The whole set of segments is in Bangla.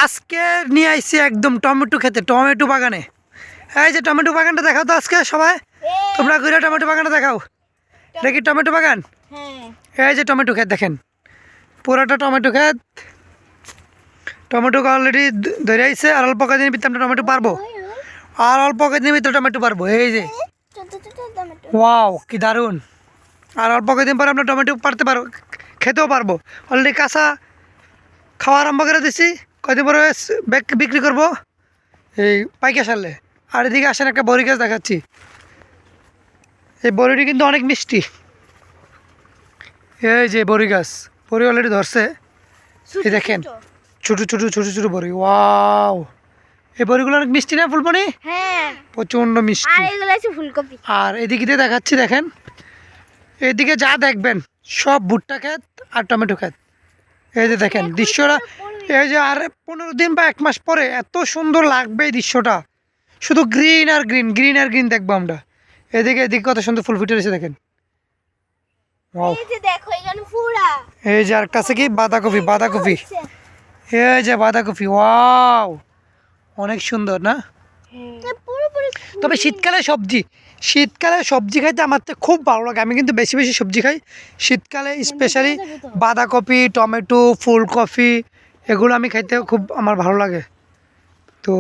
আজকে নিয়ে আইছি একদম টমেটো খেতে, টমেটো বাগানে। এই যে টমেটো বাগানটা দেখাও তো আজকে সবাই, তোমরা ঘুরে টমেটো বাগানটা দেখাও। দেখি টমেটো বাগান, এই যে টমেটো ক্ষেত দেখেন, পুরোটা টমেটো ক্ষেত। টমেটো অলরেডি ধরে আইছে, আর অল্প কদিনের ভিতরে আমরা টমেটো পারবো, আর অল্প কদিনের ভিতরে টমেটো পারবো। এই যে ওয়াও কি দারুণ! আর অল্প কদিন পর আমরা টমেটো পারতে পারবো, খেতেও পারবো। অলরেডি কাঁচা খাওয়া আরম্ভ করে দিছি, কদিন পরে বিক্রি করবো এই পাইকা সারলে। আর এদিকে আসেন একটা বড়ি গাছ দেখাচ্ছি। এই বড়িটি কিন্তু অনেক মিষ্টি। এই যে বড়ি গাছ, বড়ি অলরেডি ধরছে, এই দেখেন ছোটো ছোটো ছোটো ছোটো বড়ি। ওয়াও, এই বড়িগুলো অনেক মিষ্টি না ফুলমণি? হ্যাঁ, প্রচণ্ড মিষ্টি। আর এগুলো আছে ফুলকপি। আর এদিকে দিয়ে দেখাচ্ছি, দেখেন এদিকে যা দেখবেন সব ভুট্টা ক্ষেত আর টমেটো ক্ষেত। এই যে দেখেন দৃশ্যটা, এই যে আর 15 দিন বা 1 মাস পরে এত সুন্দর লাগবে এই দৃশ্যটা, শুধু গ্রিন আর গ্রিন, গ্রিন আর গ্রিন দেখবো আমরা। এদিকে কত সুন্দর ফুল ফুটে রয়েছে দেখেন। ওয়াও, এই যে দেখো এখানে পুরা, এই যে আরেকটা আছে কি বাঁধাকপি, বাঁধাকপি, এই যে বাঁধাকপি। ওয়াও, অনেক সুন্দর না? পুরোপুরি। তবে শীতকালে সবজি খাইতে আমার তো খুব ভালো লাগে। আমি কিন্তু বেশি বেশি সবজি খাই শীতকালে, স্পেশালি বাঁধাকপি, টমেটো, ফুলকপি, এগুলো আমি খাইতে খুব আমার ভালো লাগে। তো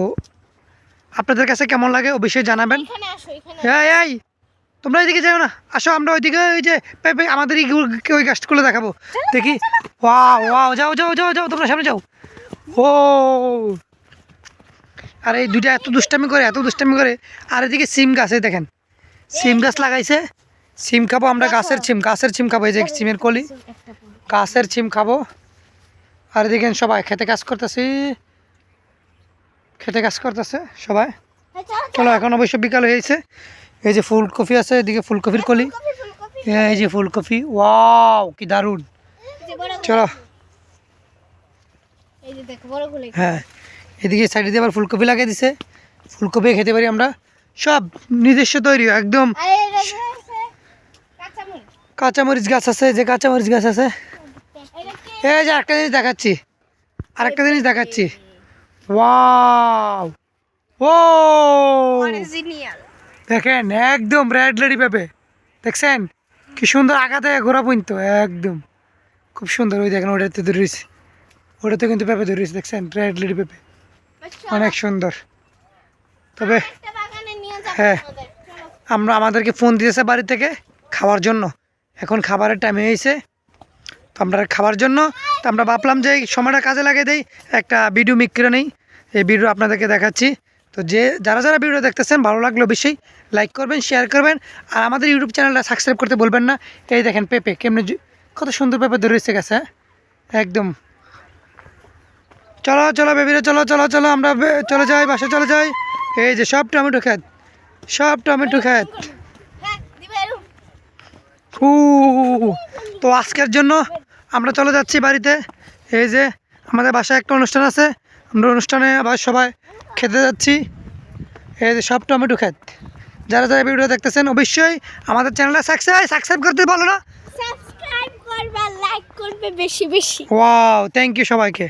আপনাদের কাছে কেমন লাগে অবশ্যই জানাবেন। এখানে আসো, এখানে এই এই তোমরা এদিকে যাও না, আসো আমরা ওইদিকে, ওই যে পেঁপে আমাদের ওই গাছগুলো দেখাবো দেখি। ওয়াও ওয়াও, যাও যাও যাও যাও, তোমরা সামনে যাও। ও, আর এই দুইটা এত দুষ্টামি করে, এত দুষ্টামি করে। আর এদিকে সিম গাছ, এই দেখেন সিম গাছ লাগাইছে। সিম খাবো আমরা, গাছের সিম খাবো। এই যে সিমের কলি, গাছের সিম খাবো। আর এদিকে সবাই খেতে কাজ করতেছে, খেতে কাজ করতেছে সবাই। চলো, এখন অবশ্য বিকাল হয়েছে। এই যে ফুলকপি আছে, এদিকে ফুলকপির কলি, এই যে ফুলকপি। ওয়াও কি দারুণ! চলো, এই যে দেখো বড় গুলো। হ্যাঁ, এদিকে সাইডে দিয়ে আবার ফুলকপি লাগিয়ে দিছে, ফুলকপি খেতে পারি আমরা। সব নিজস্ব তৈরি একদম। আর এই যে কাঁচামরিচ, কাঁচামরিচ গাছ আছে, যে কাঁচামরিচ গাছ আছে। এটা কি? এই যে আরেকটা জিনিস দেখাচ্ছি, আরেকটা জিনিস দেখাচ্ছি। ওয়াও, ও অরিজিনাল। দেখেন একদম রেড লেডি পেঁপে, দেখছেন কি সুন্দর আগাতে ঘোরা পর্যন্ত একদম খুব সুন্দর। ওই দেখেন ওটাতে ধরেছে, ওটাতে কিন্তু পেঁপে ধরেছে, দেখছেন রেড লেডি পেঁপে, অনেক সুন্দর। তবে একটা বাগানে নিয়ে যাব হ্যাঁ, আমাদের। চলো। আমাদেরকে ফোন দিয়েছে বাড়ি থেকে খাওয়ার জন্য। এখন খাবারের টাইম হয়েছে, তো আমরা খাবার জন্য, তো আমরা ভাবলাম যে এই সময়টা কাজে লাগিয়ে দেই, একটা ভিডিও মেক করে নেই। এই ভিডিও আপনাদেরকে দেখাচ্ছি। তো যারা যারা ভিডিও দেখতেছেন, ভালো লাগলে অবশ্যই লাইক করবেন, শেয়ার করবেন, আর আমাদের ইউটিউব চ্যানেলটা সাবস্ক্রাইব করতে বলবেন না। এই দেখেন পেঁপে কেমনে, কত সুন্দর পেঁপে ধরে রয়েছে গেছে একদম। চলো চলো বেবিরা, চলো চলো চলো, আমরা চলে যাই, বাসা চলে যাই। এই যে সব টমেটো ক্ষেত, সব টমেটো ক্ষেত। হ্যাঁ, দিবে এরকম। তো আজকের জন্য আমরা চলে যাচ্ছি বাড়িতে। এই যে আমাদের বাসায় একটা অনুষ্ঠান আছে, আমরা অনুষ্ঠানে আবার সবাই খেতে যাচ্ছি। এই যে সব টমেটো ক্ষেত। যারা যারা ভিডিও দেখতেছেন অবশ্যই আমাদের চ্যানেলটা সাবস্ক্রাইব করতে বলো না। সাবস্ক্রাইব করবে, লাইক করবে বেশি বেশি। ওয়াও, থ্যাংক ইউ সবাইকে।